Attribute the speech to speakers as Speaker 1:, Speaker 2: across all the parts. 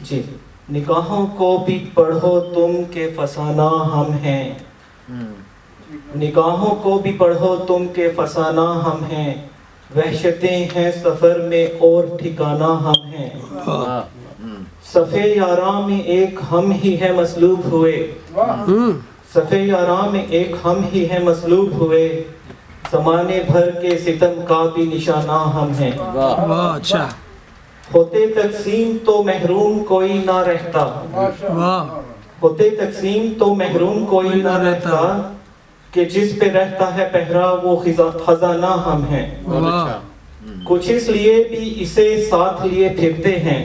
Speaker 1: جی، نگاہوں کو بھی پڑھو تم کہ فسانہ ہم ہیں، نگاہوں کو بھی پڑھو تم کہ فسانہ ہم ہیں، وحشتیں ہیں سفر میں اور ٹھکانہ ہم ہیں، صفِ یاراں میں ایک ہم ہی ہے مصلوب ہوئے، صفِ یاراں میں ایک ہم ہی ہے مصلوب ہوئے، زمانے بھر کے ستم کا بھی نشانہ ہم ہیں۔
Speaker 2: واہ اچھا،
Speaker 1: ہوتے تقسیم تو محروم کوئی نہ رہتا،
Speaker 2: واہ
Speaker 1: ہوتے تقسیم تو محروم کوئی نہ رہتا، کہ جس پہ رہتا ہے پہرا وہ خزانہ ہم ہیں،
Speaker 2: واہ
Speaker 1: کچھ اس لیے بھی اسے ساتھ لیے پھرتے ہیں،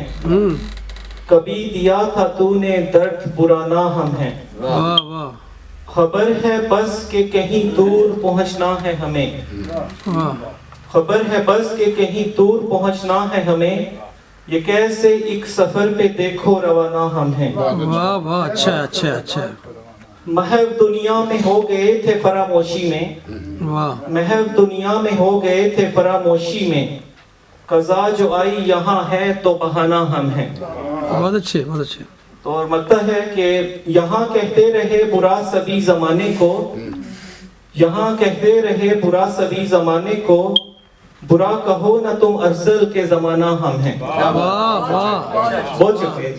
Speaker 1: کبھی دیا تھا تو نے درد پرانا ہم ہیں،
Speaker 2: واہ واہ
Speaker 1: خبر ہے بس کہ کہیں دور پہنچنا ہے ہمیں،
Speaker 2: واہ
Speaker 1: خبر ہے بس کہ کہیں دور پہنچنا ہے ہمیں، یہ کیسے ایک سفر پہ دیکھو روانہ ہم ہیں،
Speaker 2: واہ واہ اچھا اچھا اچھا،
Speaker 1: محو دنیا میں ہو گئے تھے فراموشی میں،
Speaker 2: واہ
Speaker 1: محو دنیا میں ہو گئے تھے فراموشی میں، قضا جو آئی یہاں ہے تو بہانہ ہم ہیں۔
Speaker 2: بہت اچھے بہت اچھے،
Speaker 1: تو اور مطلب ہے کہ یہاں کہتے رہے برا سبھی زمانے کو، یہاں کہتے رہے برا سبھی زمانے کو، برا کہو نہ تم ارسل کے زمانہ ہم ہیں۔
Speaker 2: واہ واہ
Speaker 1: بہت شکریہ۔